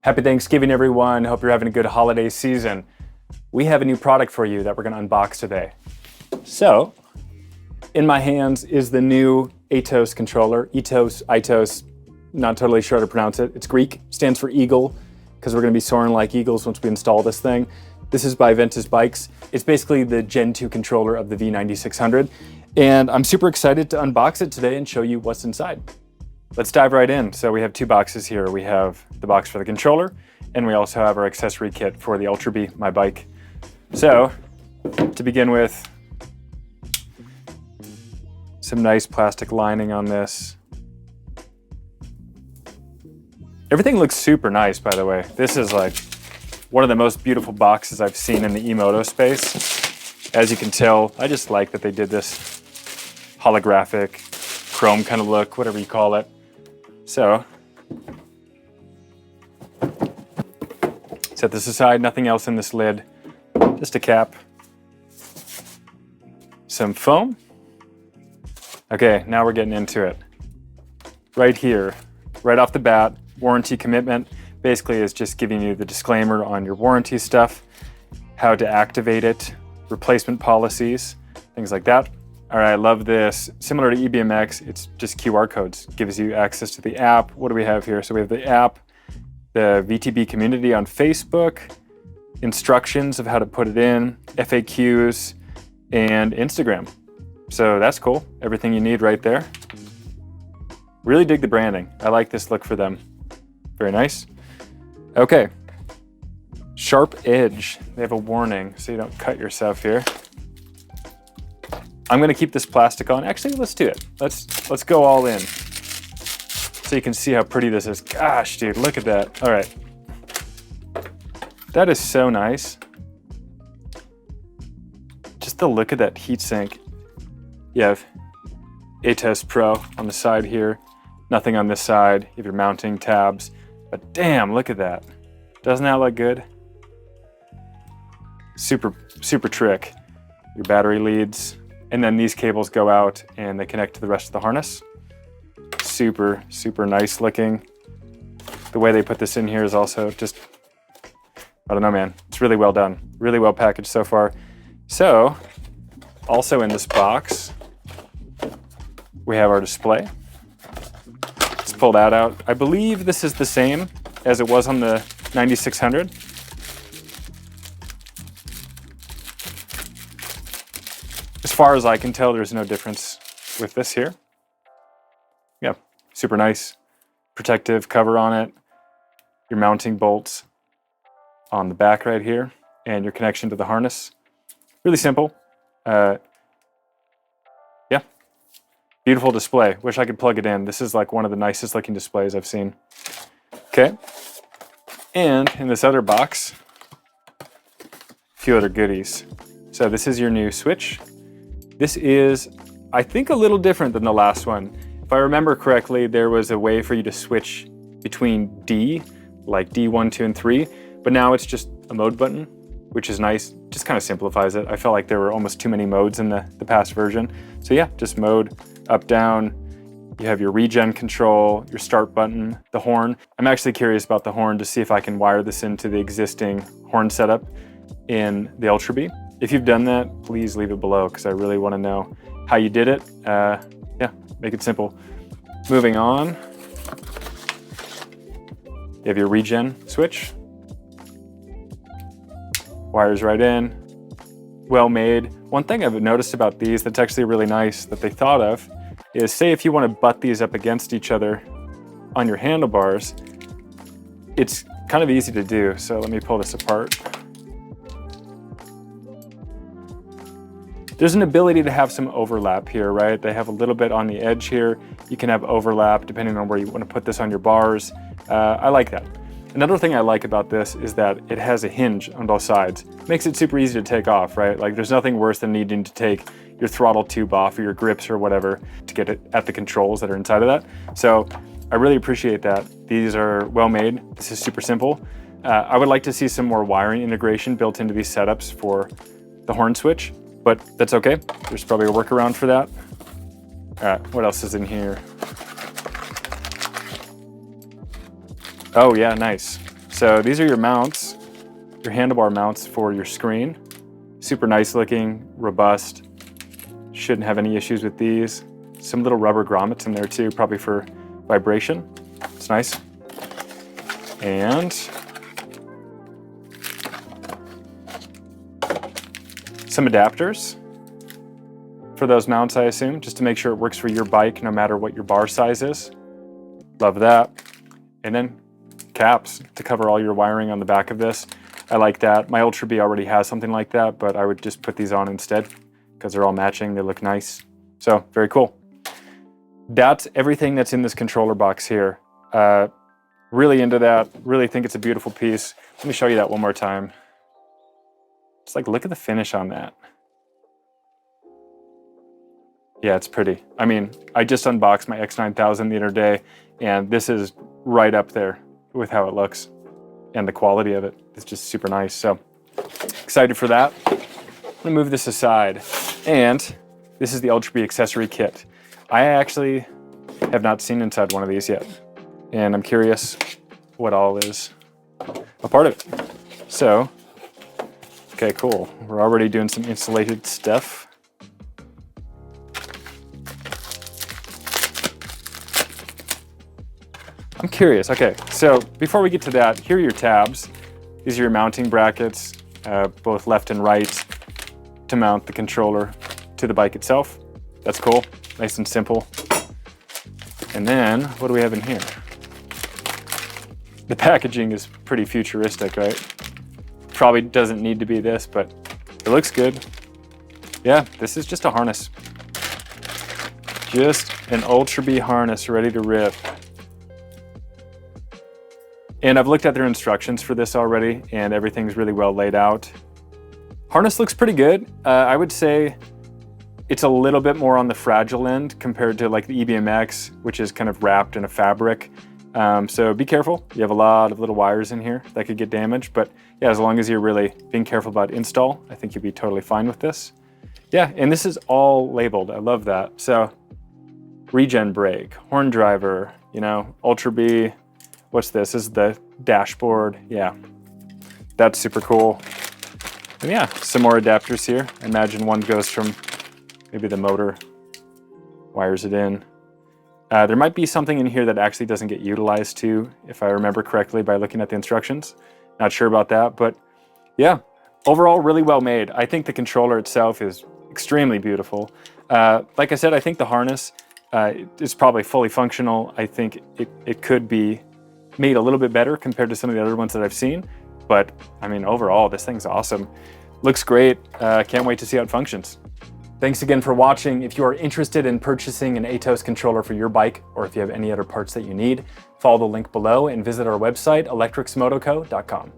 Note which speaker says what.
Speaker 1: Happy Thanksgiving, everyone. Hope you're having a good holiday season. We have a new product for you that we're going to unbox today. So, in my hands is the new Aetos controller. Aetos, not totally sure how to pronounce it. It's Greek, stands for eagle, because we're going to be soaring like eagles once we install this thing. This is by Ventus bikes. It's basically the Gen 2 controller of the V9600. And I'm super excited to unbox it today and show you what's inside. Let's dive right in. So we have two boxes here. We have the box for the controller, and we also have our accessory kit for the Ultra B, my bike. So, to begin with, some nice plastic lining on this. Everything looks super nice, by the way. This is like one of the most beautiful boxes I've seen in the E-Moto space. As you can tell, I just like that they did this holographic, chrome kind of look, whatever you call it. So, set this aside, nothing else in this lid, just a cap, some foam. Okay, now we're getting into it. Right here, right off the bat, warranty commitment, basically is just giving you the disclaimer on your warranty stuff, how to activate it, replacement policies, things like that. All right, I love this. Similar to EBMX, it's just QR codes. Gives you access to the app. What do we have here? So we have the app, the VTB community on Facebook, instructions of how to put it in, FAQs, and Instagram. So that's cool. Everything you need right there. Really dig the branding. I like this look for them. Very nice. Okay. Sharp edge. They have a warning so you don't cut yourself here. I'm gonna keep this plastic on. Actually, let's do it. Let's go all in. So you can see how pretty this is. Gosh, dude, look at that. All right. That is so nice. Just the look of that heatsink. You have Aetos Pro on the side here. Nothing on this side. You have your mounting tabs. But damn, look at that. Doesn't that look good? Super trick. Your battery leads. And then these cables go out and they connect to the rest of the harness. Super nice looking. The way they put this in here is also just, I don't know, man. It's really well done. Really well packaged so far. So, also in this box, we have our display. Let's pull that out. I believe this is the same as it was on the 9600. As far as I can tell, there's no difference with this here. Yeah, super nice. Protective cover on it. Your mounting bolts on the back right here, and your connection to the harness. Really simple. Yeah, beautiful display. Wish I could plug it in. This is like one of the nicest looking displays I've seen. Okay, and in this other box, a few other goodies. So this is your new switch. This is, I think, a little different than the last one. If I remember correctly, there was a way for you to switch between D, like D1, 2, and 3, but now it's just a mode button, which is nice. Just kind of simplifies it. I felt like there were almost too many modes in the past version. So yeah, just mode, up, down. You have your regen control, your start button, the horn. I'm actually curious about the horn to see if I can wire this into the existing horn setup in the Ultra B. If you've done that, please leave it below because I really want to know how you did it. Yeah, make it simple. Moving on, you have your regen switch. Wires right in, well made. One thing I've noticed about these that's actually really nice that they thought of is, say if you want to butt these up against each other on your handlebars, it's kind of easy to do. So let me pull this apart. There's an ability to have some overlap here, right? They have a little bit on the edge here. You can have overlap depending on where you want to put this on your bars. I like that. Another thing I like about this is that it has a hinge on both sides. Makes it super easy to take off, right? Like there's nothing worse than needing to take your throttle tube off or your grips or whatever to get it at the controls that are inside of that. So I really appreciate that. These are well made. This is super simple. I would like to see some more wiring integration built into these setups for the horn switch, but that's okay. There's probably a workaround for that. All right, what else is in here? Oh yeah, nice. So these are your mounts, your handlebar mounts for your screen. Super nice looking, robust. Shouldn't have any issues with these. Some little rubber grommets in there too, probably for vibration. It's nice. And some adapters for those mounts, I assume, just to make sure it works for your bike no matter what your bar size is. Love that. And then caps to cover all your wiring on the back of this. I like that. My Ultra B already has something like that, but I would just put these on instead because they're all matching. They look nice. So very cool. That's everything that's in this controller box here. Really into that. Really think it's a beautiful piece. Let me show you that one more time. Just like, look at the finish on that. Yeah, it's pretty. I mean, I just unboxed my X9000 the other day, and this is right up there with how it looks and the quality of it. It's just super nice. So excited for that. I'm gonna move this aside. And this is the Ultra B accessory kit. I actually have not seen inside one of these yet, and I'm curious what all is a part of it. So, okay, cool. We're already doing some insulated stuff. I'm curious. Okay, so before we get to that, here are your tabs. These are your mounting brackets, both left and right, to mount the controller to the bike itself. That's cool, nice and simple. And then, what do we have in here? The packaging is pretty futuristic, right? Probably doesn't need to be this, but it looks good. Yeah, this is just a harness. Just an Ultra B harness ready to rip. And I've looked at their instructions for this already, and everything's really well laid out. Harness looks pretty good. I would say it's a little bit more on the fragile end compared to like the EBMX, which is kind of wrapped in a fabric. So be careful. You have a lot of little wires in here that could get damaged, but yeah, as long as you're really being careful about install, I think you'll be totally fine with this. Yeah, and this is all labeled. I love that. So regen brake, horn driver, you know, Ultra B. What's this? This is the dashboard. Yeah, that's super cool. And yeah, some more adapters here. I imagine one goes from maybe the motor, wires it in. There might be something in here that actually doesn't get utilized too, if I remember correctly by looking at the instructions. Not sure about that, but yeah, overall really well made. I think the controller itself is extremely beautiful. Like I said, I think the harness is probably fully functional. I think it could be made a little bit better compared to some of the other ones that I've seen. But I mean, overall, this thing's awesome. Looks great. Can't wait to see how it functions. Thanks again for watching. If you are interested in purchasing an Aetos controller for your bike, or if you have any other parts that you need, follow the link below and visit our website, electrixmotoco.com.